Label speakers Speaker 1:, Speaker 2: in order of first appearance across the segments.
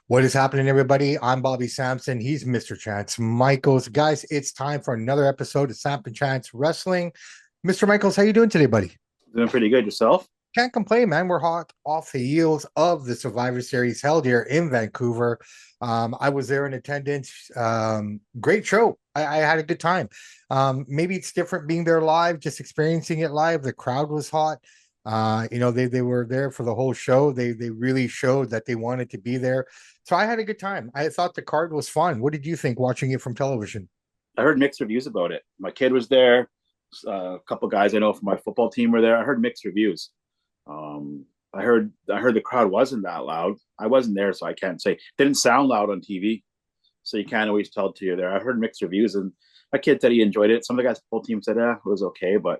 Speaker 1: What is happening, everybody? I'm Bobby Sampson. He's Mr. Chance Michaels. Guys, it's time for another episode of Samp&Chance Wrestling. Mr. Michaels, how you doing today, buddy?
Speaker 2: Doing pretty good yourself.
Speaker 1: Can't complain, man. We're hot off the heels of the Survivor Series held here in Vancouver. I was there in attendance. Great show. I had a good time. Maybe it's different being there live, just experiencing it live. The crowd was hot. They were there for the whole show. They really showed that they wanted to be there. So I had a good time. I thought the card was fun. What did you think watching it from television?
Speaker 2: I heard mixed reviews about it. My kid was there. A couple guys I know from my football team were there. I heard mixed reviews. I heard the crowd wasn't that loud. I wasn't there, so I can't say. It didn't sound loud on TV, so you can't always tell till you're there. I heard mixed reviews, and my kid said he enjoyed it. Some of the guys football team said, it was okay, but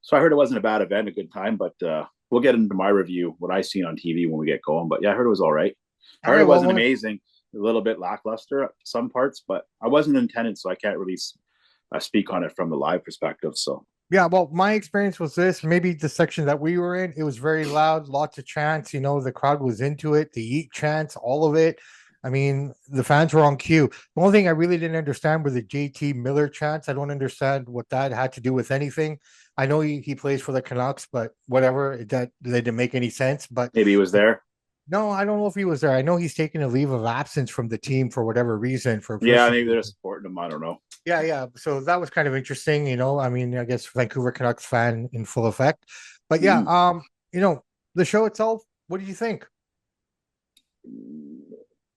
Speaker 2: so I heard it wasn't a bad event, a good time. But we'll get into my review, what I seen on TV when we get going. But yeah, I heard it was all right. I
Speaker 1: All
Speaker 2: heard
Speaker 1: right,
Speaker 2: it
Speaker 1: well,
Speaker 2: wasn't amazing, a little bit lackluster some parts, but I wasn't in attendance, so I can't really speak on it from the live perspective. So
Speaker 1: yeah, well, my experience was this. Maybe the section that we were in, it was very loud, lots of chants. The crowd was into it. The Yeet chants, all of it. I mean, the fans were on cue. The only thing I really didn't understand were the JT Miller chants. I don't understand what that had to do with anything. I know he plays for the Canucks, but whatever. That they didn't make any sense. But
Speaker 2: maybe he was there.
Speaker 1: no, I don't know if he was there. I know he's taking a leave of absence from the team for whatever reason, for
Speaker 2: Yeah,
Speaker 1: personal
Speaker 2: maybe they're
Speaker 1: reason.
Speaker 2: supporting him. I don't know.
Speaker 1: Yeah, yeah. So that was kind of interesting. I mean, I guess Vancouver Canucks fan in full effect. But yeah,
Speaker 2: Mm.
Speaker 1: you know, the show itself, what did you think?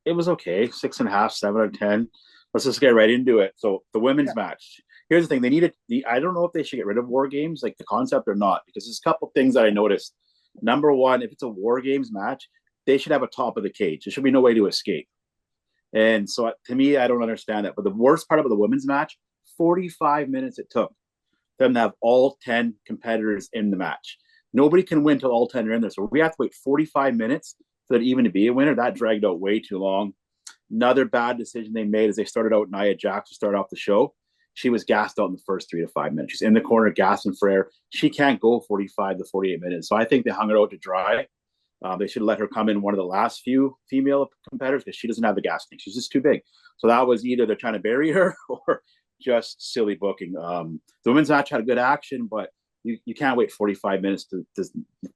Speaker 2: It was okay. 6.5, 7 out of 10. Let's just get right into it. So the
Speaker 1: Yeah.
Speaker 2: women's match. Here's the thing: they needed the. I don't know if they should get rid of war games, like the concept or not, because there's a couple things that I noticed. Number one, if it's a war games match, they should have a top of the cage. There should be no way to escape. And so to me, I don't understand that. But the worst part about the women's match, 45 minutes it took them to have all 10 competitors in the match. Nobody can win till all 10 are in there. So we have to wait 45 minutes for that even to be a winner. That dragged out way too long. Another bad decision they made is they started out Nia Jax to start off the show. She was gassed out in the first 3 to 5 minutes. She's in the corner gasping for air. She can't go 45 to 48 minutes. So I think they hung it out to dry. They should let her come in one of the last few female competitors because she doesn't have the gas tank. She's just too big. So that was either they're trying to bury her or just silly booking. The women's match had good action, but you can't wait 45 minutes to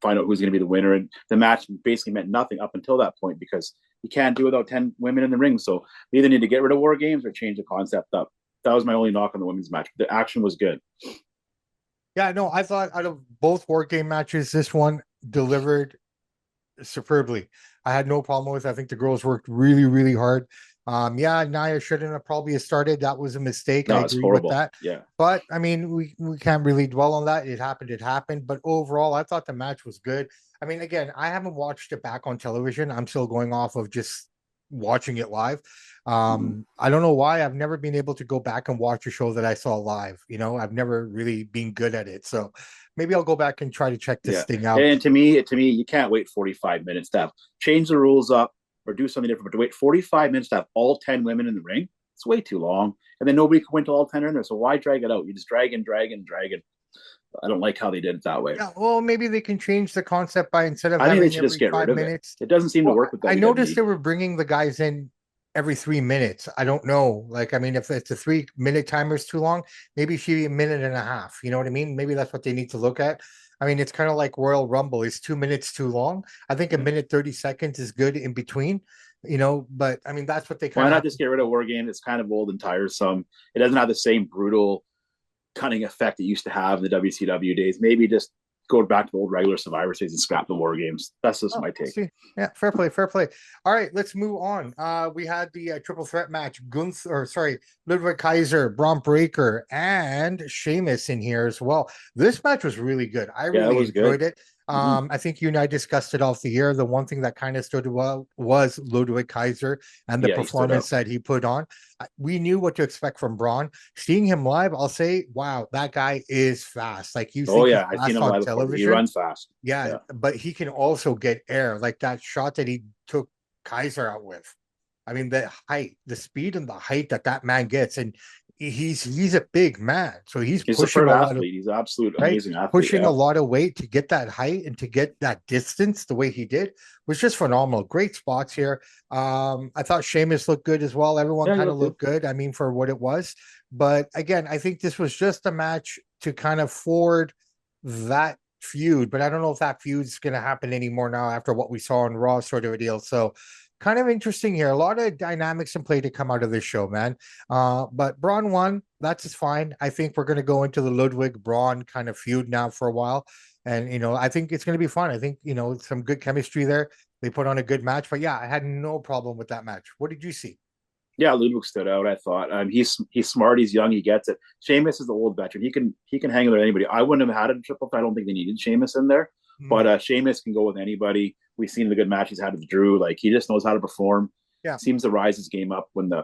Speaker 2: find out who's going to be the winner. And the match basically meant nothing up until that point because you can't do without 10 women in the ring. So they either need to get rid of war games or change the concept up. That was my only knock on the women's match. The action was good.
Speaker 1: Yeah, no, I thought out of both war game matches, this one delivered superbly. I had no problem with it. I think the girls worked really, really hard. Yeah, Naya shouldn't have probably started. That was a mistake. I
Speaker 2: No, it's
Speaker 1: agree with
Speaker 2: horrible.
Speaker 1: that.
Speaker 2: Yeah.
Speaker 1: But I mean, we can't really dwell on that. It happened, it happened. But overall, I thought the match was good. I mean, again, I haven't watched it back on television. I'm still going off of just watching it live.
Speaker 2: Mm-hmm.
Speaker 1: I don't know why I've never been able to go back and watch a show that I saw live. I've never really been good at it. So maybe I'll go back and try to check this
Speaker 2: Yeah,
Speaker 1: thing out.
Speaker 2: and to me, you can't wait 45 minutes to have change the rules up or do something different. But to wait 45 minutes to have all 10 women in the ring, it's way too long. And then nobody can win till all 10 are in there. So why drag it out? You just drag and drag and drag it. I don't like how they did it that way.
Speaker 1: Yeah, well, maybe they can change the concept by instead of
Speaker 2: I think they
Speaker 1: having
Speaker 2: should just
Speaker 1: every
Speaker 2: get rid
Speaker 1: five
Speaker 2: of it.
Speaker 1: minutes.
Speaker 2: It doesn't seem to
Speaker 1: Well,
Speaker 2: work with
Speaker 1: I noticed
Speaker 2: WWE.
Speaker 1: they were bringing the guys in every 3 minutes. I don't know. Like, I mean, if it's a 3 minute timer is too long, maybe it should be a minute and a half. You know what I mean? Maybe that's what they need to look at. I mean, it's kind of like Royal Rumble. Is 2 minutes too long? I think a
Speaker 2: Yeah.
Speaker 1: minute 30 seconds is good in between. But I mean, that's what they kind
Speaker 2: Why
Speaker 1: of
Speaker 2: not
Speaker 1: have
Speaker 2: just
Speaker 1: to.
Speaker 2: get rid of War Game? It's kind of old and tiresome. It doesn't have the same brutal cunning effect it used to have in the WCW days. Maybe just go back to the old regular Survivor Series and scrap the War Games. That's just
Speaker 1: Oh,
Speaker 2: my
Speaker 1: we'll
Speaker 2: take.
Speaker 1: see. Yeah, fair play, fair play. All right, let's move on. We had the triple threat match: Ludwig Kaiser, Braun Breaker, and Sheamus in here as well. This match was really good. I
Speaker 2: Yeah, that
Speaker 1: really
Speaker 2: was good.
Speaker 1: enjoyed it.
Speaker 2: Mm-hmm.
Speaker 1: I think you and I discussed it off the air. The one thing that kind of stood well was Ludwig Kaiser and the
Speaker 2: Yeah, he stood
Speaker 1: performance
Speaker 2: out.
Speaker 1: that he put on. We knew what to expect from Braun. Seeing him live, I'll say, wow, that guy is fast. Like you
Speaker 2: Oh
Speaker 1: think he's
Speaker 2: yeah, I've seen
Speaker 1: fast
Speaker 2: him
Speaker 1: on
Speaker 2: live before. He
Speaker 1: television.
Speaker 2: runs fast.
Speaker 1: Yeah,
Speaker 2: Yeah.
Speaker 1: but he can also get air, like that shot that he took Kaiser out with. I mean, the height, the speed and the height that man gets. And he's a big man, so he's
Speaker 2: He's a
Speaker 1: pushing
Speaker 2: superb
Speaker 1: a lot of,
Speaker 2: athlete. He's an absolute
Speaker 1: right?
Speaker 2: amazing athlete.
Speaker 1: Pushing a
Speaker 2: Yeah.
Speaker 1: lot of weight to get that height and to get that distance the way he did was just phenomenal. Great spots here. I thought Sheamus looked good as well. Everyone
Speaker 2: Yeah, you
Speaker 1: kind of
Speaker 2: look good.
Speaker 1: looked good. I mean, for what it was. But again, I think this was just a match to kind of forward that feud. But I don't know if that feud's going to happen anymore now after what we saw on Raw, sort of a deal. So kind of interesting here. A lot of dynamics in play to come out of this show, man. But Braun won. That's just fine. I think we're going to go into the Ludwig Braun kind of feud now for a while. And, I think it's going to be fun. I think, some good chemistry there. They put on a good match. But yeah, I had no problem with that match. What did you see?
Speaker 2: Yeah, Ludwig stood out. I thought he's smart, he's young, he gets it. Sheamus is the old veteran. He can hang with anybody. I wouldn't have had a triple threat. I don't think they needed Sheamus in there,
Speaker 1: Mhm.
Speaker 2: but Sheamus can go with anybody. We've seen the good match he's had with Drew. Like he just knows how to perform.
Speaker 1: Yeah.
Speaker 2: Seems to rise his game up when the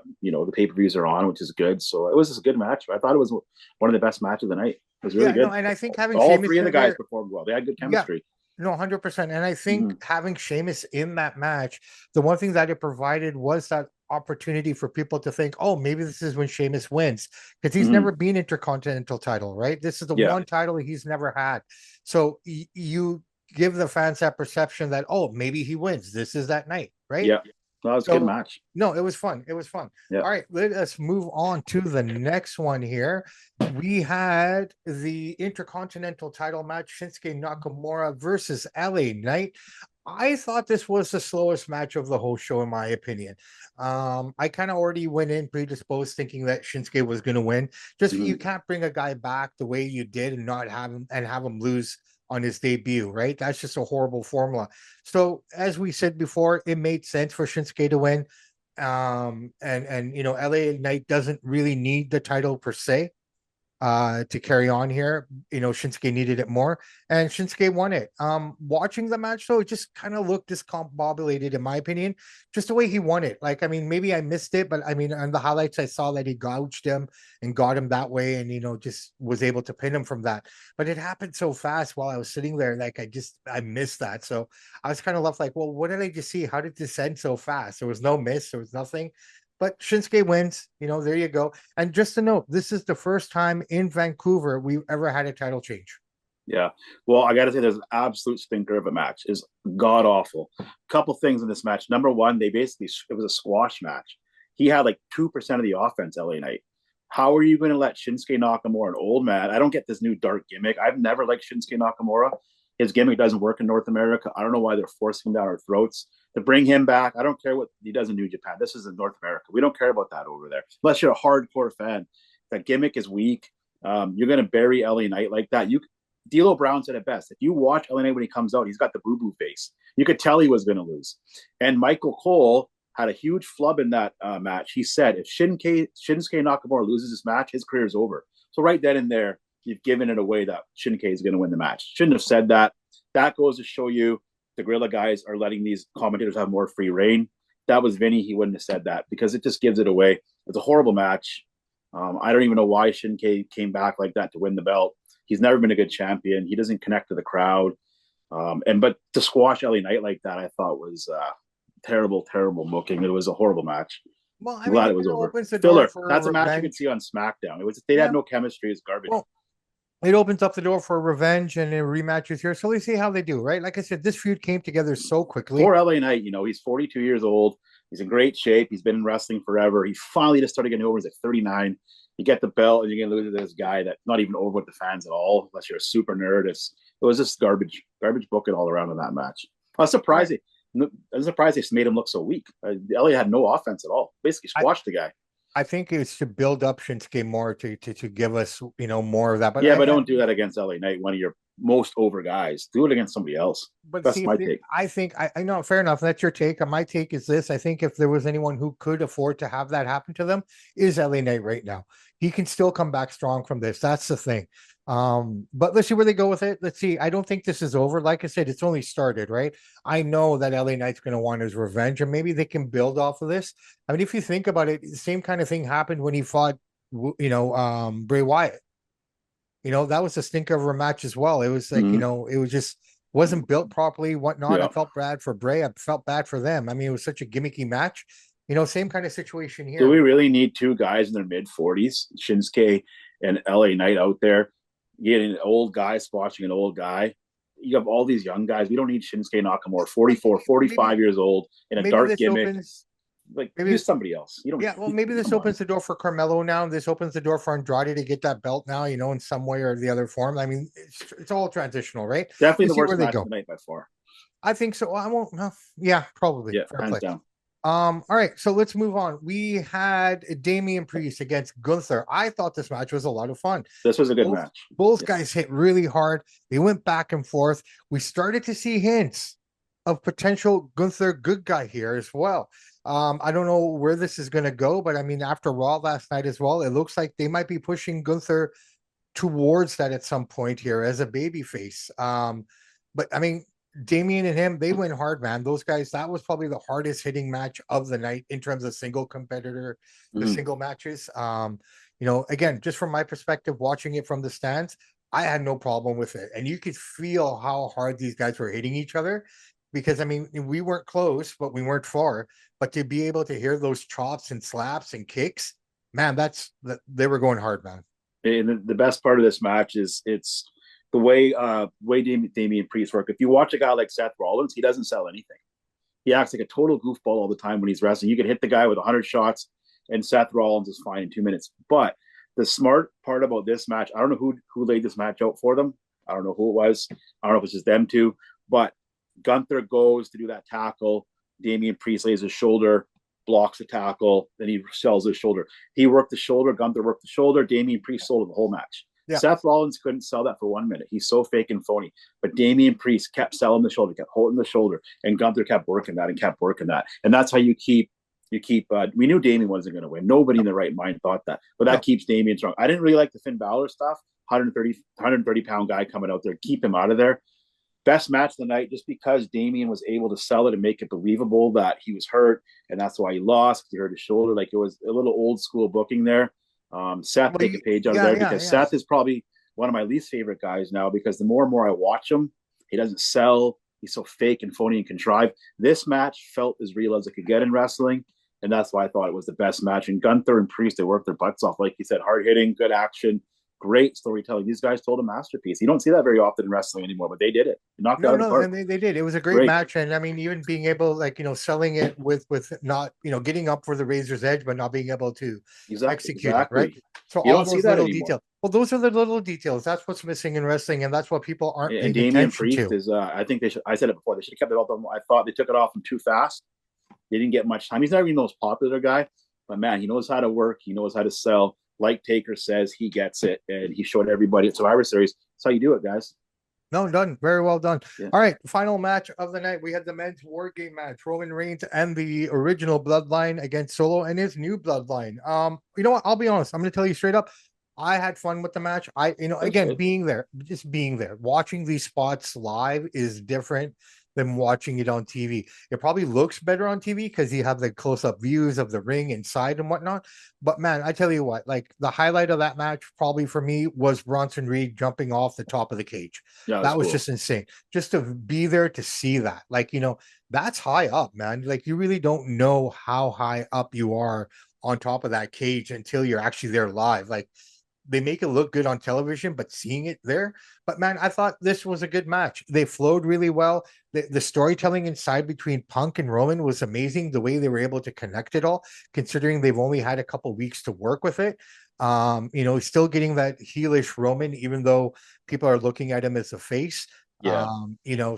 Speaker 2: pay per views are on, which is good. So it was just a good match. I thought it was one of the best matches of the night. It was really
Speaker 1: Yeah, no,
Speaker 2: good.
Speaker 1: and I think having
Speaker 2: All
Speaker 1: Sheamus
Speaker 2: three of the
Speaker 1: in
Speaker 2: guys
Speaker 1: there,
Speaker 2: performed well. They had good
Speaker 1: yeah,
Speaker 2: chemistry.
Speaker 1: no, 100%. And I think
Speaker 2: Mm-hmm.
Speaker 1: having Sheamus in that match, the one thing that it provided was that opportunity for people to think, oh, maybe this is when Sheamus wins, because he's
Speaker 2: Mm-hmm.
Speaker 1: never been intercontinental title, right? This is the
Speaker 2: Yeah,
Speaker 1: one title he's never had. So you give the fans that perception that, oh, maybe he wins. This is that night, right?
Speaker 2: yeah. That was a good
Speaker 1: So
Speaker 2: match.
Speaker 1: no, it was fun. It was fun.
Speaker 2: Yeah.
Speaker 1: All right, let us move on to the next one here. We had the Intercontinental title match, Shinsuke Nakamura versus LA Knight. I thought this was the slowest match of the whole show, in my opinion. I kind of already went in predisposed thinking that Shinsuke was going to win. Just you
Speaker 2: Mm-hmm.
Speaker 1: can't bring a guy back the way you did and not have him lose on his debut, right? That's just a horrible formula. So as we said before, it made sense for Shinsuke to win. And LA Knight doesn't really need the title per se to carry on here. Shinsuke needed it more, and Shinsuke won it. Watching the match though, it just kind of looked discombobulated in my opinion, just the way he won it. Like, I mean, maybe I missed it, but I mean, on the highlights, I saw that he gouged him and got him that way, and just was able to pin him from that. But it happened so fast while I was sitting there, like I missed that. So I was kind of left like, well, what did I just see? How did this end so fast? There was no miss, there was nothing. But Shinsuke wins. There you go. And just to note, this is the first time in Vancouver we've ever had a title change.
Speaker 2: Yeah. Well, I got to say, there's an absolute stinker of a match. Is god awful. Couple things in this match. Number one, it was a squash match. He had like 2% of the offense. LA Knight. How are you going to let Shinsuke Nakamura, an old man? I don't get this new dark gimmick. I've never liked Shinsuke Nakamura. His gimmick doesn't work in North America. I don't know why they're forcing him down our throats to bring him back. I don't care what he does in New Japan. This is in North America. We don't care about that over there. Unless you're a hardcore fan, that gimmick is weak. You're going to bury LA Knight like that. D'Lo Brown said it best. If you watch LA Knight when he comes out, he's got the boo boo face. You could tell he was going to lose. And Michael Cole had a huge flub in that match. He said if Shinsuke Nakamura loses this match, his career is over. So right then and there, you've given it away that Shinsuke is going to win the match. Shouldn't have said that. That goes to show you the Gorilla guys are letting these commentators have more free reign. That was Vinny. He wouldn't have said that because it just gives it away. It's a horrible match. I don't even know why Shinsuke came back like that to win the belt. He's never been a good champion. He doesn't connect to the crowd. But to squash LA Knight like that, I thought was terrible, terrible booking. It was a horrible match.
Speaker 1: Well, I
Speaker 2: I'm
Speaker 1: mean,
Speaker 2: glad
Speaker 1: it
Speaker 2: it was
Speaker 1: kind of
Speaker 2: over.
Speaker 1: opens the door
Speaker 2: Filler.
Speaker 1: for a
Speaker 2: That's a match you
Speaker 1: revenge.
Speaker 2: could see on SmackDown. It was they had
Speaker 1: Yeah.
Speaker 2: no chemistry. It's garbage.
Speaker 1: Well, it opens up the door for revenge and rematches here. So let's see how they do, right? Like I said, this feud came together so quickly.
Speaker 2: Poor LA Knight, he's 42 years old. He's in great shape. He's been in wrestling forever. He finally just started getting over. He's like 39. You get the belt, and you're gonna lose to this guy that's not even over with the fans at all, unless you're a super nerd. It was just garbage booking all around in that match. I was
Speaker 1: Right.
Speaker 2: surprised. I was surprised they made him look so weak. LA had no offense at all. Basically
Speaker 1: I,
Speaker 2: squashed the guy.
Speaker 1: I think it's to build up Shinsuke more to give us, more of that. But
Speaker 2: Yeah, but don't do that against LA Knight, one of your most over guys. Do it against somebody else.
Speaker 1: but
Speaker 2: That's
Speaker 1: see,
Speaker 2: my take.
Speaker 1: I think I know, fair enough. That's your take. My take is this: I think if there was anyone who could afford to have that happen to them, is LA Knight right now. He can still come back strong from this. That's the thing. But let's see where they go with it. Let's see. I don't think this is over. Like I said, it's only started, right? I know that LA Knight's going to want his revenge, and maybe they can build off of this. I mean, if you think about it, the same kind of thing happened when he fought, Bray Wyatt. That was a stinker of a match as well. It was like,
Speaker 2: Mm-hmm.
Speaker 1: it was just wasn't built properly, whatnot. I
Speaker 2: Yeah.
Speaker 1: felt bad for Bray. I felt bad for them. I mean, it was such a gimmicky match. Same kind of situation
Speaker 2: Do
Speaker 1: here.
Speaker 2: we really need two guys in their mid 40s, Shinsuke and LA Knight out there, getting an old guy squashing an old guy? You have all these young guys. We don't need Shinsuke Nakamura,
Speaker 1: Well,
Speaker 2: 44,
Speaker 1: maybe
Speaker 2: 45 years old, in a
Speaker 1: maybe
Speaker 2: dark
Speaker 1: this
Speaker 2: gimmick.
Speaker 1: opens
Speaker 2: Like,
Speaker 1: maybe
Speaker 2: use somebody else. You don't
Speaker 1: yeah, well,
Speaker 2: need,
Speaker 1: maybe this
Speaker 2: come on.
Speaker 1: opens the door for Carmelo now. This opens the door for Andrade to get that belt now, in some way or the other form. I mean, it's all transitional, right?
Speaker 2: Definitely
Speaker 1: We'll
Speaker 2: the
Speaker 1: see
Speaker 2: worst
Speaker 1: where they
Speaker 2: match of
Speaker 1: go.
Speaker 2: the night by far.
Speaker 1: I think so. I won't. No, yeah, probably.
Speaker 2: Yeah,
Speaker 1: Fair
Speaker 2: hands
Speaker 1: play.
Speaker 2: down.
Speaker 1: All right, so let's move on. We had Damian Priest against Gunther. I thought this match was a lot of fun.
Speaker 2: This was a good
Speaker 1: Both
Speaker 2: match.
Speaker 1: both
Speaker 2: Yeah.
Speaker 1: guys hit really hard. They went back and forth. We started to see hints of potential Gunther good guy here as well. I don't know where this is going to go, but I mean, after Raw last night as well, it looks like they might be pushing Gunther towards that at some point here as a baby face. But I mean, Damien and him, they went hard, man. Those guys, that was probably the hardest hitting match of the night in terms of single competitor, the
Speaker 2: Mhm.
Speaker 1: single matches. Again, just from my perspective, watching it from the stands, I had no problem with it. And you could feel how hard these guys were hitting each other because I mean, we weren't close, but we weren't far. But to be able to hear those chops and slaps and kicks, man, they were going hard, man.
Speaker 2: And the best part of this match is it's the way Damian Priest work. If you watch a guy like Seth Rollins, he doesn't sell anything. He acts like a total goofball all the time when he's wrestling. You can hit the guy with 100 shots, and Seth Rollins is fine in 2 minutes. But the smart part about this match, I don't know who laid this match out for them. I don't know who it was. I don't know if it's just them two. But Gunther goes to do that tackle. Damian Priest lays his shoulder, blocks the tackle, then he sells his shoulder. He worked the shoulder, Gunther worked the shoulder, Damian Priest sold the whole match.
Speaker 1: Yeah.
Speaker 2: Seth Rollins couldn't sell that for 1 minute. He's so fake and phony. But Damian Priest kept selling the shoulder, kept holding the shoulder, and Gunther kept working that and kept working that. And that's how you keep. We knew Damian wasn't going to win. Nobody
Speaker 1: No,
Speaker 2: in their right mind thought that. But that
Speaker 1: no.
Speaker 2: keeps Damian strong. I didn't really like the Finn Balor stuff. 130 pound guy coming out there. Keep him out of there. Best match of the night, just because Damian was able to sell it and make it believable that he was hurt, and that's why he lost, because he hurt his shoulder. Like, it was a little old school booking there. Seth
Speaker 1: Well,
Speaker 2: take a page out of
Speaker 1: yeah,
Speaker 2: there,
Speaker 1: yeah,
Speaker 2: because
Speaker 1: yeah.
Speaker 2: Seth is probably one of my least favorite guys now, because the more and more I watch him, he doesn't sell. He's so fake and phony and contrived. This match felt as real as it could get in wrestling, and that's why I thought it was the best match. And Gunther and Priest, they worked their butts off. Like you said, hard hitting, good action, great storytelling. These guys told a masterpiece. You don't see that very often in wrestling anymore, but they did it. They knocked it out
Speaker 1: No,
Speaker 2: of the
Speaker 1: no,
Speaker 2: park.
Speaker 1: and they did. It was a great
Speaker 2: Great.
Speaker 1: match, and I mean, even being able, like selling it with not getting up for the razor's edge, but not being able to execute it, right?
Speaker 2: Exactly.
Speaker 1: So
Speaker 2: You
Speaker 1: all
Speaker 2: don't see
Speaker 1: those
Speaker 2: that
Speaker 1: little
Speaker 2: anymore.
Speaker 1: details. Well, those are the little details. That's what's missing in wrestling, and that's what people aren't
Speaker 2: And
Speaker 1: paying
Speaker 2: Damian
Speaker 1: attention
Speaker 2: Priest
Speaker 1: to.
Speaker 2: is, I think they should, I said it before, they should have kept it off. I thought they took it off him too fast. They didn't get much time. He's not even the most popular guy, but man, he knows how to work. He knows how to sell. Like Taker says, he gets it, and he showed everybody at Survivor Series. That's how you do it, guys.
Speaker 1: No, done. Very well done.
Speaker 2: Yeah.
Speaker 1: All right, final match of the night. We had the men's war game match. Roman Reigns and the original bloodline against Solo and his new bloodline. You know what? I'll be honest. I'm gonna tell you straight up. I had fun with the match.
Speaker 2: That's
Speaker 1: Again,
Speaker 2: good.
Speaker 1: being there, just being there, watching these spots live is different than watching it on TV. It probably looks better on TV because you have the close-up views of the ring inside and whatnot. But man, I tell you what, like the highlight of that match probably for me was Bronson Reed jumping off the top of the cage.
Speaker 2: Yeah, that's
Speaker 1: That was
Speaker 2: cool.
Speaker 1: just insane. Just to be there to see that. Like, that's high up, man. Like you really don't know how high up you are on top of that cage until you're actually there live. Like they make it look good on television, but seeing it there. But man, I thought this was a good match. They flowed really well. The storytelling inside between Punk and Roman was amazing. The way they were able to connect it all, considering they've only had a couple weeks to work with it. Still getting that heelish Roman, even though people are looking at him as a face.
Speaker 2: Yeah.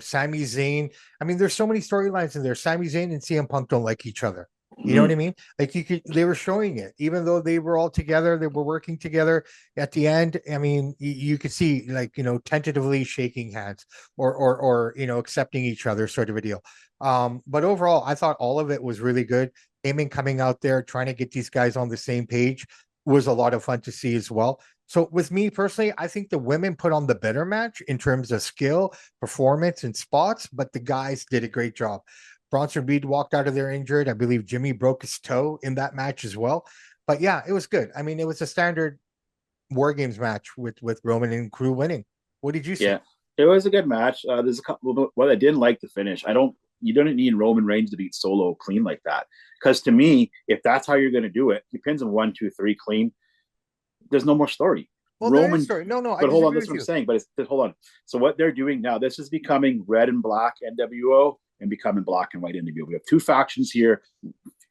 Speaker 1: Sami Zayn. I mean, there's so many storylines in there. Sami Zayn and CM Punk don't like each other. You know what
Speaker 2: Mm-hmm.
Speaker 1: I mean? Like they were showing it, even though they were all together, they were working together. At the end, I mean, you could see like tentatively shaking hands or accepting each other, sort of a deal. But overall, I thought all of it was really good. Heyman coming out there trying to get these guys on the same page was a lot of fun to see as well. So with me personally, I think the women put on the better match in terms of skill, performance, and spots, but the guys did a great job. Bronson Reed walked out of there injured. I believe Jimmy broke his toe in that match as well. But yeah, it was good. I mean, it was a standard War Games match with Roman and crew winning. What did you see?
Speaker 2: Yeah. It was a good match. There's a couple, what I didn't like the finish. I don't you don't need Roman Reigns to beat Solo clean like that. Because to me, if that's how you're going to do it, he pins him 1, 2, 3 clean. There's no more story.
Speaker 1: Well, there is
Speaker 2: Roman,
Speaker 1: story. No, I
Speaker 2: but hold on,
Speaker 1: disagree
Speaker 2: this is
Speaker 1: with
Speaker 2: what I'm
Speaker 1: you.
Speaker 2: saying. But hold on. So what they're doing now, this is becoming red and black NWO and becoming black and white NWO. We have two factions here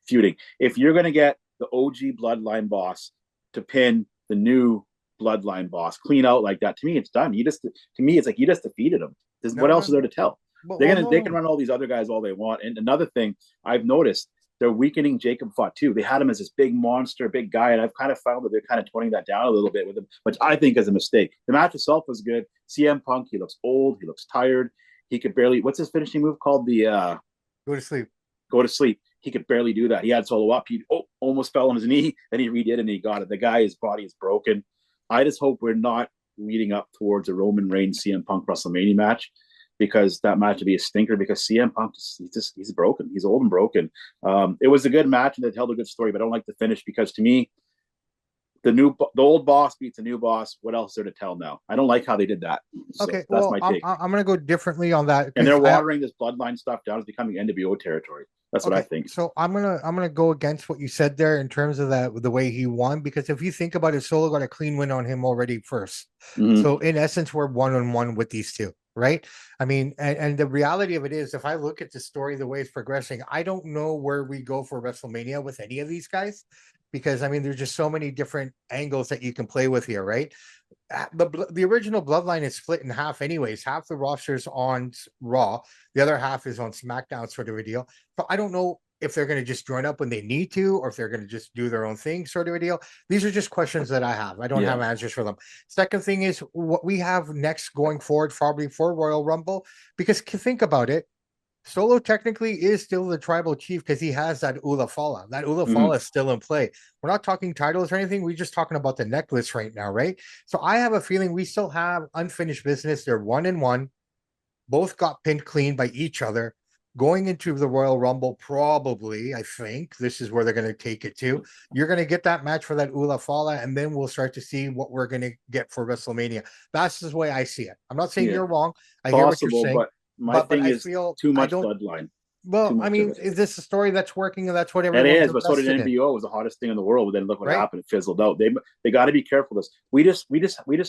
Speaker 2: feuding. If you're going to get the OG Bloodline boss to pin the new Bloodline boss clean out like that, to me, it's done. To me, it's like you just defeated him. What
Speaker 1: No,
Speaker 2: else is there to tell? They can
Speaker 1: no.
Speaker 2: run all these other guys all they want. And another thing I've noticed, they're weakening Jacob Fatu. They had him as this big monster, big guy, and I've kind of found that they're kind of toning that down a little bit with him, which I think is a mistake. The match itself was good. CM Punk, he looks old, he looks tired. He could barely. What's his finishing move called?
Speaker 1: Go to sleep.
Speaker 2: Go to sleep. He could barely do that. He had Solo up. He almost fell on his knee. Then he redid it and he got it. The guy, his body is broken. I just hope we're not leading up towards a Roman Reigns CM Punk WrestleMania match, because that match would be a stinker, because CM Punk, he's broken. He's old and broken. It was a good match and it held a good story, but I don't like the finish, because to me, the old boss beats the new boss. What else is there to tell now? I don't like how they did that. So
Speaker 1: Okay,
Speaker 2: that's
Speaker 1: well,
Speaker 2: my take.
Speaker 1: I'm gonna go differently on that
Speaker 2: And
Speaker 1: because
Speaker 2: they're watering this bloodline stuff down. It's becoming NWO territory. That's what I
Speaker 1: okay,
Speaker 2: think.
Speaker 1: so I'm gonna go against what you said there in terms of that the way he won, because if you think about it, Solo got a clean win on him already first.
Speaker 2: Mm-hmm.
Speaker 1: So in essence, we're 1-on-1 with these two, right? I mean, and the reality of it is, if I look at the story the way it's progressing, I don't know where we go for WrestleMania with any of these guys, because I mean, there's just so many different angles that you can play with here, right? The original Bloodline is split in half, anyways. Half the roster's on Raw, the other half is on SmackDown, sort of a deal. So I don't know if they're going to just join up when they need to, or if they're going to just do their own thing, sort of a deal. These are just questions that I have. I don't
Speaker 2: Yeah.
Speaker 1: have answers for them. Second thing is what we have next going forward, probably for Royal Rumble, because think about it. Solo technically is still the tribal chief because he has that Ula Fala. That Ula
Speaker 2: Mm-hmm.
Speaker 1: Fala is still in play. We're not talking titles or anything. We're just talking about the necklace right now, right? So I have a feeling we still have unfinished business. They're 1-1. Both got pinned clean by each other. Going into the Royal Rumble, probably, I think this is where they're going to take it to. You're going to get that match for that Ula Fala, and then we'll start to see what we're going to get for WrestleMania. That's the way I see it. I'm not saying
Speaker 2: Yeah.
Speaker 1: you're wrong. I hear what you're
Speaker 2: Possible,
Speaker 1: saying,
Speaker 2: but my
Speaker 1: but
Speaker 2: thing
Speaker 1: I
Speaker 2: is
Speaker 1: feel
Speaker 2: too
Speaker 1: I
Speaker 2: much
Speaker 1: don't.
Speaker 2: bloodline. Too
Speaker 1: Well, I
Speaker 2: much of
Speaker 1: mean,
Speaker 2: it.
Speaker 1: is this a story that's working and that's what
Speaker 2: It
Speaker 1: everyone's
Speaker 2: is, but so did
Speaker 1: invested in,
Speaker 2: NBO. It was the hottest thing in the world. But then look what
Speaker 1: right?
Speaker 2: happened. It fizzled out. They got to be careful. This we just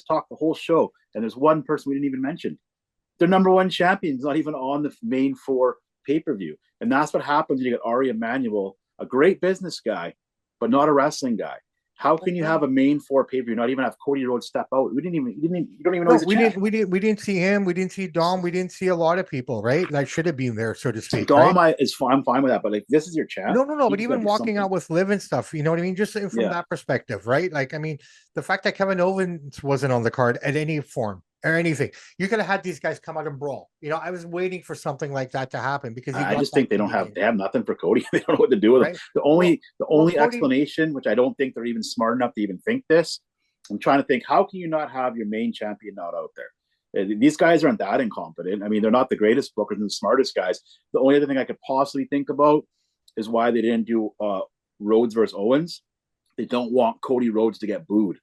Speaker 2: talked the whole show, and there's one person we didn't even mention. Their number one champion is not even on the main four pay-per-view. And that's what happens when you get Ari Emanuel, a great business guy, but not a wrestling guy. How can you have a main four pay-per-view, not even have Cody Rhodes step out? You don't even know
Speaker 1: No,
Speaker 2: he's a champ.
Speaker 1: we didn't see him. We didn't see Dom. We didn't see a lot of people, right? That should have been there, so to speak, right?
Speaker 2: Dom, I'm fine with that, but like this is your champ.
Speaker 1: No. But
Speaker 2: He's got to
Speaker 1: even
Speaker 2: do
Speaker 1: walking
Speaker 2: something.
Speaker 1: out with Liv and stuff, you know what I mean? Just from
Speaker 2: Yeah.
Speaker 1: that perspective, right? Like, I mean, the fact that Kevin Owens wasn't on the card at any form or anything, you could have had these guys come out and brawl. You know, I was waiting for something like that to happen because you
Speaker 2: I
Speaker 1: got
Speaker 2: just
Speaker 1: that
Speaker 2: think
Speaker 1: convenience,
Speaker 2: they have nothing for Cody. They don't know what to do with him.
Speaker 1: right?
Speaker 2: The
Speaker 1: Well,
Speaker 2: only the
Speaker 1: well,
Speaker 2: only
Speaker 1: Cody,
Speaker 2: explanation, which I don't think they're even smart enough to even think this, I'm trying to think, how can you not have your main champion not out there? These guys aren't that incompetent. I mean, they're not the greatest bookers and the smartest guys. The only other thing I could possibly think about is why they didn't do Rhodes versus Owens. They don't want Cody Rhodes to get booed.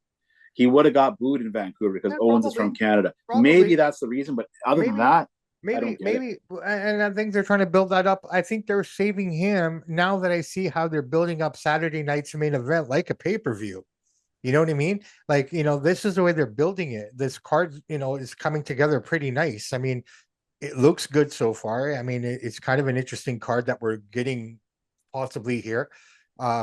Speaker 2: He would have got booed in Vancouver because
Speaker 1: yeah,
Speaker 2: Owens is from Canada. Maybe
Speaker 1: probably,
Speaker 2: that's the reason, but other than
Speaker 1: maybe,
Speaker 2: that, I don't get it.
Speaker 1: maybe, and I think they're trying to build that up. I think they're saving him now that I see how they're building up Saturday night's main event like a pay per view. You know what I mean? Like, you know, this is the way they're building it. This card, you know, is coming together pretty nice. I mean, it looks good so far. I mean, it's kind of an interesting card that we're getting possibly here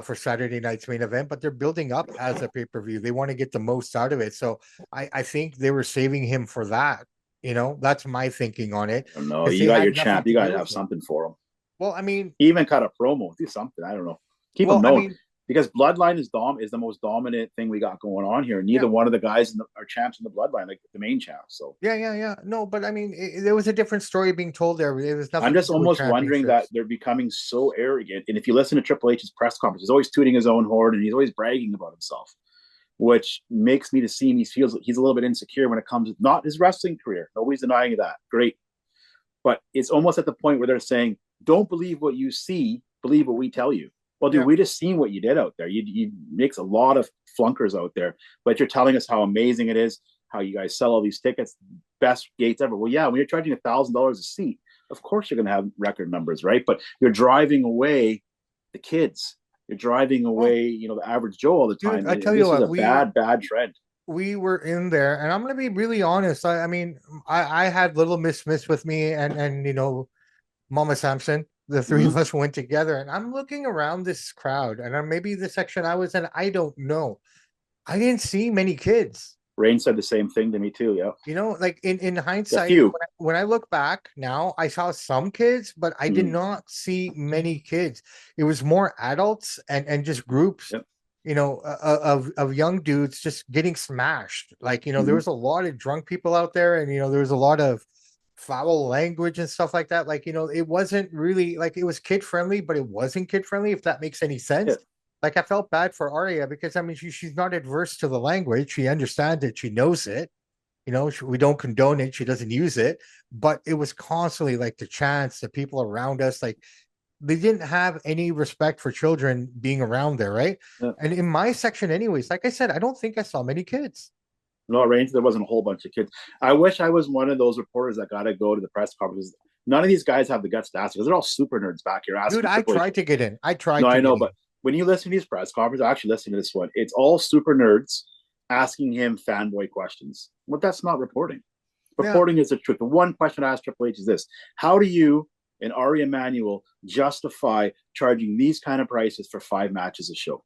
Speaker 1: for Saturday night's main event, but they're building up as a pay per view. They want to get the most out of it. So I think they were saving him for that. You know, that's my thinking on it
Speaker 2: I don't know.
Speaker 1: because
Speaker 2: You
Speaker 1: they
Speaker 2: got your
Speaker 1: had nothing
Speaker 2: champ. You
Speaker 1: to
Speaker 2: got
Speaker 1: do
Speaker 2: to have
Speaker 1: with it.
Speaker 2: something for him.
Speaker 1: Well, I mean,
Speaker 2: Even cut a promo, do something. I don't know. Keep them
Speaker 1: well, I
Speaker 2: known
Speaker 1: mean,
Speaker 2: because Bloodline is the most dominant thing we got going on here.
Speaker 1: yeah.
Speaker 2: Neither one of the guys are champs in the Bloodline, like the main champs. So
Speaker 1: Yeah. No, but I mean, there was a different story being told there. It was
Speaker 2: I'm
Speaker 1: nothing to
Speaker 2: just
Speaker 1: do with
Speaker 2: almost wondering that
Speaker 1: championships.
Speaker 2: they're becoming so arrogant. And if you listen to Triple H's press conference, he's always tooting his own horn and he's always bragging about himself, which makes me to seem he feels he's a little bit insecure when it comes to not his wrestling career. Nobody's denying that. Great. But it's almost at the point where they're saying, don't believe what you see, believe what we tell you. Well, dude,
Speaker 1: Yeah.
Speaker 2: we just seen what you did out there. You mix a lot of flunkers out there, but you're telling us how amazing it is, how you guys sell all these tickets, best gates ever. Well, yeah, when you're charging $1,000 a seat, of course you're going to have record numbers, right? But you're driving away the kids. You're driving
Speaker 1: Well,
Speaker 2: away, the average Joe all the
Speaker 1: dude,
Speaker 2: time.
Speaker 1: I tell you
Speaker 2: This is
Speaker 1: what,
Speaker 2: a bad trend.
Speaker 1: we were in there, and I'm gonna be really honest. I mean, I had little Miss Smith with me, and Mama Samson. The three
Speaker 2: Mm-hmm.
Speaker 1: of us went together, and I'm looking around this crowd, and maybe the section I was in, I don't know. I didn't see many kids.
Speaker 2: Rain said the same thing to me too. Yeah,
Speaker 1: Like in
Speaker 2: a
Speaker 1: hindsight,
Speaker 2: few.
Speaker 1: when I look back now, I saw some kids, but I did
Speaker 2: Mm-hmm.
Speaker 1: not see many kids. It was more adults and just groups,
Speaker 2: Yep.
Speaker 1: of young dudes just getting smashed. Like, there
Speaker 2: Mm-hmm.
Speaker 1: was a lot of drunk people out there, and there was a lot of foul language and stuff like that. Like, it wasn't really like it was kid friendly, but it wasn't kid friendly, if that makes any
Speaker 2: Yeah.
Speaker 1: sense. Like, I felt bad for Arya because I mean she's not adverse to the language. She understands it, she knows it. We don't condone it. She doesn't use it, but it was constantly like the chants, the people around us, like they didn't have any respect for children being around there, right?
Speaker 2: Yeah.
Speaker 1: And in my section, anyways, like I said, I don't think I saw many kids.
Speaker 2: No, Rain, there wasn't a whole bunch of kids. I wish I was one of those reporters that got to go to the press conferences. None of these guys have the guts to ask because they're all super nerds back here
Speaker 1: Dude,
Speaker 2: asking
Speaker 1: I
Speaker 2: Triple H.
Speaker 1: tried to get in. I
Speaker 2: No,
Speaker 1: tried to
Speaker 2: I
Speaker 1: get
Speaker 2: know,
Speaker 1: in.
Speaker 2: but when you listen to these press conferences, I actually listen to this one. It's all super nerds asking him fanboy questions. Well, that's not reporting.
Speaker 1: Yeah.
Speaker 2: Reporting is the truth. The one question I asked Triple H is this: how do you and Ari Emanuel justify charging these kind of prices for 5 matches a show?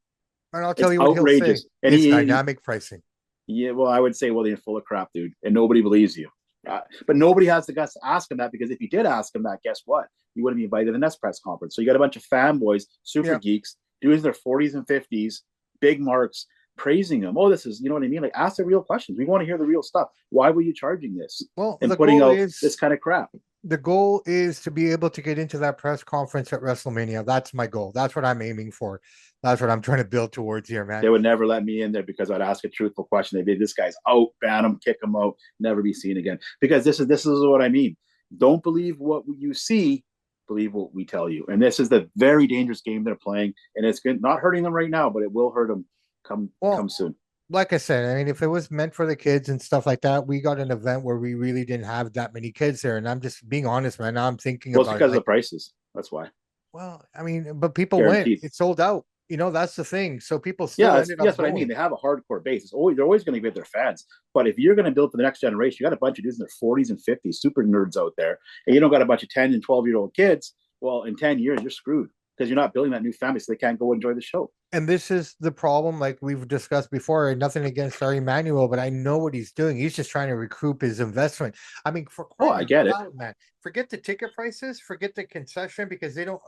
Speaker 1: And I'll tell
Speaker 2: It's
Speaker 1: you what he'll say.
Speaker 2: outrageous. And
Speaker 1: It's
Speaker 2: he
Speaker 1: dynamic pricing.
Speaker 2: yeah, well, I would say, well, you're full of crap, dude, and nobody believes you. But nobody has the guts to ask him that because if you did ask him that, guess what? You wouldn't be invited to the next press conference. So you got a bunch of fanboys, super
Speaker 1: Yeah.
Speaker 2: geeks, dudes in their 40s and 50s, big marks, praising him. Oh, this is, you know what I mean? Like, ask the real questions. We want to hear the real stuff. Why were you charging this
Speaker 1: Well,
Speaker 2: and putting out this kind of crap?
Speaker 1: the goal is to be able to get into that press conference at WrestleMania. That's my goal. That's what I'm aiming for. That's what I'm trying to build towards here, man.
Speaker 2: They would never let me in there because I'd ask a truthful question. They'd be, this guy's out, ban him, kick him out, never be seen again. Because this is what I mean. Don't believe what you see, believe what we tell you. And this is the very dangerous game they're playing, and it's good, not hurting them right now, but it will hurt them
Speaker 1: Well,
Speaker 2: come soon.
Speaker 1: like I said, I mean, if it was meant for the kids and stuff like that, we got an event where we really didn't have that many kids there. And I'm just being honest, man. Now I'm thinking
Speaker 2: Well, it's
Speaker 1: about it.
Speaker 2: because of the
Speaker 1: Like,
Speaker 2: prices. That's why.
Speaker 1: well, I mean, but people went.
Speaker 2: Guaranteed.
Speaker 1: It sold out. That's the thing. So people
Speaker 2: Yeah,
Speaker 1: still ended up
Speaker 2: that's what I mean.
Speaker 1: going.
Speaker 2: They have a hardcore base. They're always going to get their fans. But if you're going to build for the next generation, you got a bunch of dudes in their 40s and 50s, super nerds out there, and you don't got a bunch of 10 and 12-year-old kids. Well, in 10 years, you're screwed because you're not building that new family, so they can't go enjoy the show.
Speaker 1: And this is the problem, like we've discussed before. Nothing against our Emmanuel, but I know what he's doing. He's just trying to recoup his investment. I mean, for
Speaker 2: Oh,
Speaker 1: crying
Speaker 2: I
Speaker 1: out
Speaker 2: get it.
Speaker 1: loud, man. Forget the ticket prices, forget the concession because they don't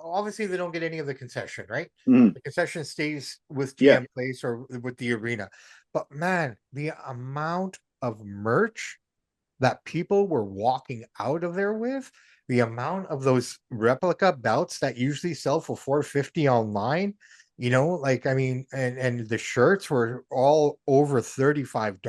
Speaker 1: get any of the concession, right?
Speaker 2: Mm.
Speaker 1: The concession stays with
Speaker 2: Yeah,
Speaker 1: GM Place or with the arena. But man, the amount of merch that people were walking out of there with, the amount of those replica belts that usually sell for 450 online, like I mean, and the shirts were all over $35.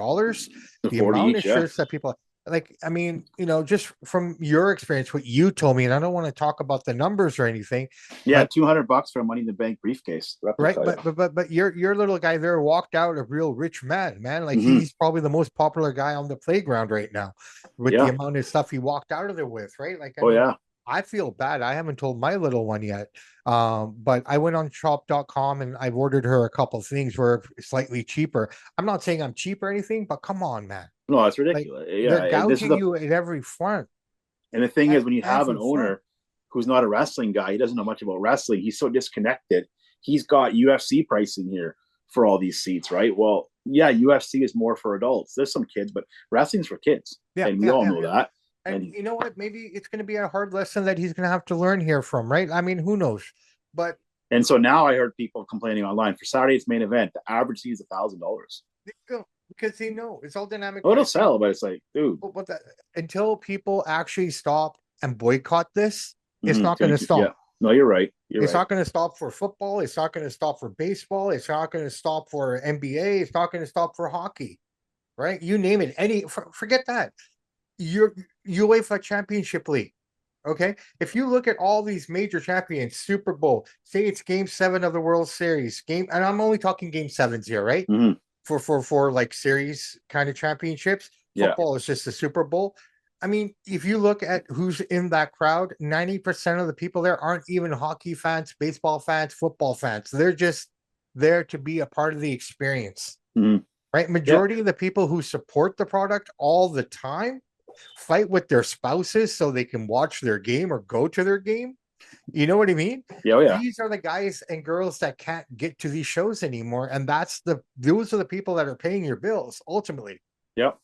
Speaker 2: the
Speaker 1: The
Speaker 2: 40
Speaker 1: amount of
Speaker 2: each. Yeah,
Speaker 1: shirts that people like, I mean, just from your experience, what you told me, and I don't want to talk about the numbers or anything,
Speaker 2: yeah,
Speaker 1: but
Speaker 2: $200 for a Money in the Bank briefcase
Speaker 1: right,
Speaker 2: replica.
Speaker 1: but your little guy there walked out a real rich man. Like
Speaker 2: Mm-hmm.
Speaker 1: he's probably the most popular guy on the playground right now with the
Speaker 2: Yeah.
Speaker 1: amount of stuff he walked out of there with, right? Like I
Speaker 2: Oh
Speaker 1: mean,
Speaker 2: yeah.
Speaker 1: I feel bad. I haven't told my little one yet. But I went on shop.com and I've ordered her a couple things where slightly cheaper. I'm not saying I'm cheap or anything, but come on, man.
Speaker 2: No, it's
Speaker 1: Like
Speaker 2: ridiculous.
Speaker 1: they're
Speaker 2: Yeah, and this is
Speaker 1: gouging
Speaker 2: the
Speaker 1: you at every front.
Speaker 2: and the thing
Speaker 1: At
Speaker 2: is when you have an
Speaker 1: every front.
Speaker 2: owner who's not a wrestling guy, he doesn't know much about wrestling. He's so disconnected. He's got UFC pricing here for all these seats, right? Well, yeah, UFC is more for adults. There's some kids, but wrestling's for kids,
Speaker 1: Yeah,
Speaker 2: and we
Speaker 1: yeah,
Speaker 2: all
Speaker 1: yeah,
Speaker 2: know
Speaker 1: yeah.
Speaker 2: that.
Speaker 1: And
Speaker 2: And
Speaker 1: you know what? Maybe it's going to be a hard lesson that he's going to have to learn here from, right? I mean, who knows? But
Speaker 2: and so now I heard people complaining online for Saturday's main event. The average seat is $1,000.
Speaker 1: they go because they know it's all dynamic
Speaker 2: Oh, it'll
Speaker 1: pricing.
Speaker 2: sell, but it's like, dude,
Speaker 1: But until people actually stop and boycott this, it's not going to
Speaker 2: yeah,
Speaker 1: stop.
Speaker 2: no, you're right. You're
Speaker 1: It's
Speaker 2: right.
Speaker 1: not going to stop for football. It's not going to stop for baseball. It's not going to stop for NBA. It's not going to stop for hockey, right? You name it. Forget that. Your UEFA Championship League. Okay. If you look at all these major champions, Super Bowl, say it's game 7 of the World Series, and I'm only talking game sevens here, right?
Speaker 2: Mm-hmm.
Speaker 1: For like series kind of championships.
Speaker 2: Yeah.
Speaker 1: Football is just the Super Bowl. I mean, if you look at who's in that crowd, 90% of the people there aren't even hockey fans, baseball fans, football fans. They're just there to be a part of the experience,
Speaker 2: Mhm.
Speaker 1: right?
Speaker 2: Yeah.
Speaker 1: Majority of the people who support the product all the time fight with their spouses so they can watch their game or go to their game. You know what I mean?
Speaker 2: Yeah. Oh, yeah.
Speaker 1: These are the guys and girls that can't get to these shows anymore. And those are the people that are paying your bills ultimately,
Speaker 2: Yep.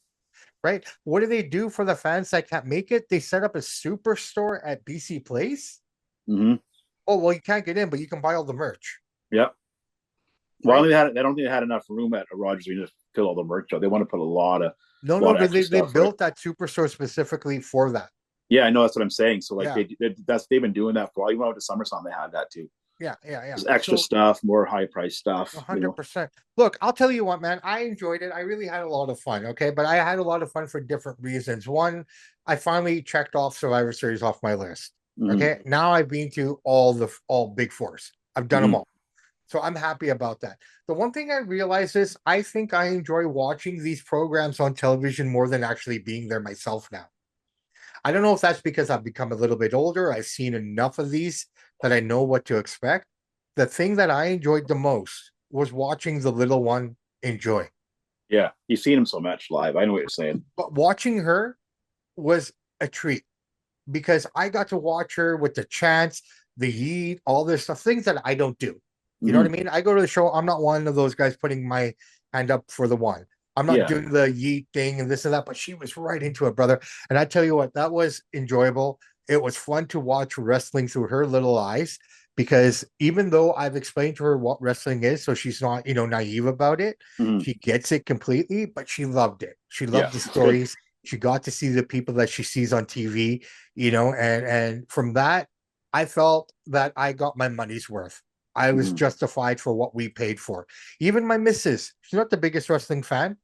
Speaker 1: right? What do they do for the fans that can't make it? They set up a superstore at BC Place.
Speaker 2: Hmm.
Speaker 1: Oh, well, you can't get in, but you can buy all the merch,
Speaker 2: Yep. Well,
Speaker 1: right?
Speaker 2: they don't think they had enough room at Rogers Arena to fill all the merch out. They want to put
Speaker 1: No,
Speaker 2: a
Speaker 1: no,
Speaker 2: lot of extra
Speaker 1: they
Speaker 2: stuff, right?
Speaker 1: built that superstore specifically for that.
Speaker 2: Yeah, I know that's what I'm saying. So like
Speaker 1: Yeah,
Speaker 2: they've been doing that for all. Even out to SummerSlam, they had that too.
Speaker 1: yeah.
Speaker 2: Just extra
Speaker 1: So
Speaker 2: stuff, more high price stuff.
Speaker 1: 100%. Look, I'll tell you what, man. I enjoyed it. I really had a lot of fun. Okay, but I had a lot of fun for different reasons. One, I finally checked off Survivor Series off my list.
Speaker 2: Hmm.
Speaker 1: Okay, now I've been to all Big Fours. I've done them
Speaker 2: Hmm.
Speaker 1: all, so I'm happy about that. The one thing I realize is I think I enjoy watching these programs on television more than actually being there myself now. I don't know if that's because I've become a little bit older. I've seen enough of these that I know what to expect. The thing that I enjoyed the most was watching the little one enjoy.
Speaker 2: Yeah, you've seen him so much live. I know what you're saying.
Speaker 1: But watching her was a treat because I got to watch her with the chants, the yeet, all this stuff, things that I don't do. You know what
Speaker 2: Hmm.
Speaker 1: I mean? I go to the show. I'm not one of those guys putting my hand up for the one. I'm not
Speaker 2: Yeah.
Speaker 1: doing the yeet thing and this and that, but she was right into it, brother. And I tell you what, that was enjoyable. It was fun to watch wrestling through her little eyes because even though I've explained to her what wrestling is, so she's not, naive about it,
Speaker 2: Hmm.
Speaker 1: she gets it completely, but she loved it. She
Speaker 2: Yeah,
Speaker 1: loved the
Speaker 2: it's good.
Speaker 1: stories. She got to see the people that she sees on TV, and from that, I felt that I got my money's worth. I was
Speaker 2: Hmm.
Speaker 1: justified for what we paid for. Even my missus, she's not the biggest wrestling fan.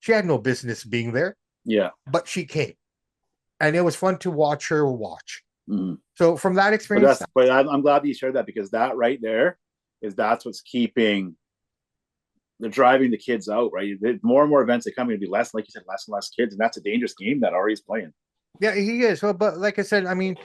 Speaker 1: She had no business being there,
Speaker 2: Yeah.
Speaker 1: but she came, and it was fun to watch her watch.
Speaker 2: Hmm.
Speaker 1: So from that
Speaker 2: But
Speaker 1: experience,
Speaker 2: I'm glad that you shared that because that right there that's what's keeping they're driving the kids out, right? More and more events that come, going to be less, like you said, less and less kids, and that's a dangerous game that Ari's playing.
Speaker 1: yeah, he is. Well, but like I said, I mean,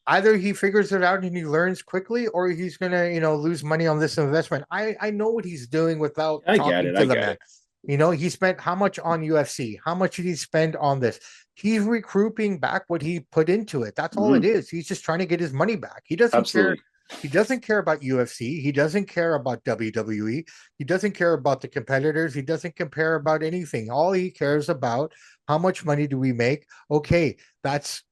Speaker 1: either he figures it out and he learns quickly, or he's gonna, lose money on this investment. I know what he's doing without
Speaker 2: I get
Speaker 1: talking
Speaker 2: it.
Speaker 1: to
Speaker 2: I
Speaker 1: the
Speaker 2: get
Speaker 1: man.
Speaker 2: it.
Speaker 1: He spent how much on UFC? How much did he spend on this? He's recouping back what he put into it. That's all
Speaker 2: Hmm.
Speaker 1: it is. He's just trying to get his money back. He doesn't care.
Speaker 2: Absolutely.
Speaker 1: He doesn't care about UFC. He doesn't care about WWE. He doesn't care about the competitors. He doesn't care about anything. All he cares about, how much money do we make? Okay, that's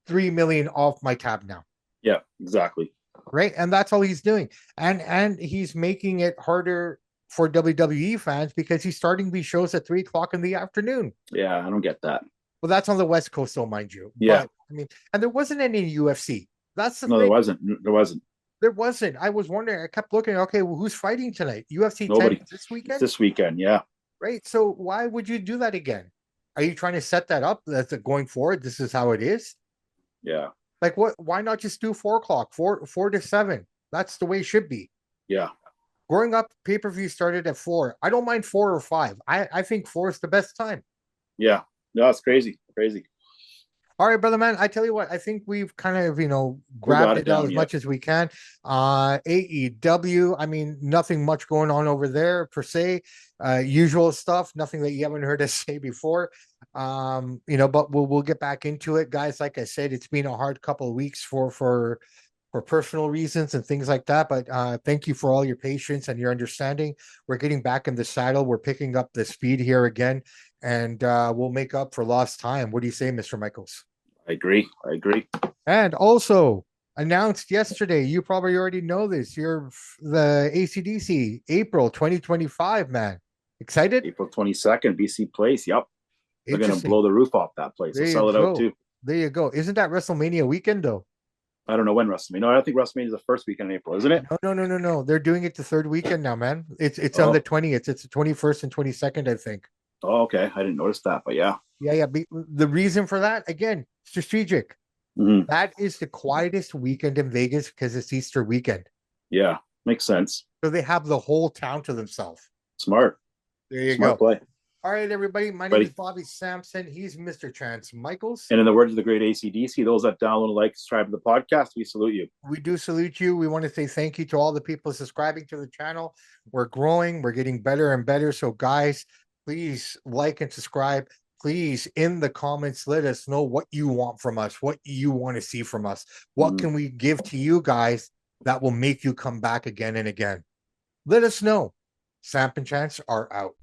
Speaker 1: 3 million off my tab now,
Speaker 2: Yeah, exactly.
Speaker 1: right? And that's all he's doing. And he's making it harder for WWE fans because he's starting these shows at 3 o'clock in the afternoon.
Speaker 2: Yeah, I don't get that.
Speaker 1: Well, that's on the West Coast, though, mind you.
Speaker 2: Yeah.
Speaker 1: But I mean, and there wasn't any UFC. That's the
Speaker 2: No, there
Speaker 1: thing.
Speaker 2: wasn't. There wasn't.
Speaker 1: There wasn't. I was wondering. I kept looking. Okay, well, who's fighting tonight? UFC 10
Speaker 2: Nobody.
Speaker 1: this
Speaker 2: It's
Speaker 1: weekend,
Speaker 2: this weekend. Yeah.
Speaker 1: right? So why would you do that again? Are you trying to set that up? That's going forward. This is how it is.
Speaker 2: Yeah.
Speaker 1: Like what? Why not just do 4 o'clock, four to seven? That's the way it should be.
Speaker 2: Yeah.
Speaker 1: Growing up, pay per view started at 4. I don't mind 4 or 5. I think 4 is the best time.
Speaker 2: Yeah. No, it's crazy. Crazy.
Speaker 1: All right, brother man. I tell you what, I think we've kind of,
Speaker 2: We got
Speaker 1: grabbed
Speaker 2: it
Speaker 1: it out
Speaker 2: down.
Speaker 1: as
Speaker 2: Yep.
Speaker 1: much as we can. AEW, I mean, nothing much going on over there per se. Usual stuff, nothing that you haven't heard us say before. But we'll get back into it, guys. Like I said, it's been a hard couple of weeks for personal reasons and things like that. But thank you for all your patience and your understanding. We're getting back in the saddle. We're picking up the speed here again, and we'll make up for lost time. What do you say, Mr. Michaels?
Speaker 2: I agree. I agree.
Speaker 1: And also announced yesterday, you probably already know this. You're the ACDC April 2025, man. Excited?
Speaker 2: April 22nd, BC Place. Yep. They're gonna
Speaker 1: Interesting.
Speaker 2: blow the roof off that place.
Speaker 1: There
Speaker 2: They'll
Speaker 1: you
Speaker 2: sell it out
Speaker 1: go.
Speaker 2: too.
Speaker 1: There you go. Isn't that WrestleMania weekend though?
Speaker 2: I don't know when WrestleMania. No, I don't think WrestleMania is the first weekend in April, isn't it?
Speaker 1: No, no, no, no, no. They're doing it the third weekend now, man. It's on the
Speaker 2: Oh,
Speaker 1: 20th. It's the 21st and 22nd, I think.
Speaker 2: oh, okay. I didn't notice that, but yeah.
Speaker 1: Yeah, yeah. The reason for that, again, strategic.
Speaker 2: Hmm.
Speaker 1: That is the quietest weekend in Vegas because it's Easter weekend.
Speaker 2: Yeah, makes sense.
Speaker 1: So they have the whole town to themselves.
Speaker 2: Smart,
Speaker 1: There you
Speaker 2: smart
Speaker 1: go.
Speaker 2: play.
Speaker 1: All right, everybody. My name is
Speaker 2: But
Speaker 1: Bobby Sampson. He's Mr. Chance Michaels.
Speaker 2: and in the words of the great ACDC, those that download, like, subscribe to the podcast, we salute you.
Speaker 1: We do salute you. We want to say thank you to all the people subscribing to the channel. We're growing, we're getting better and better. So, guys, please like and subscribe. Please, in the comments, let us know what you want from us, what you want to see from us. What can we give to you guys that will make you come back again and again? Let us know. Samp and Chance are out.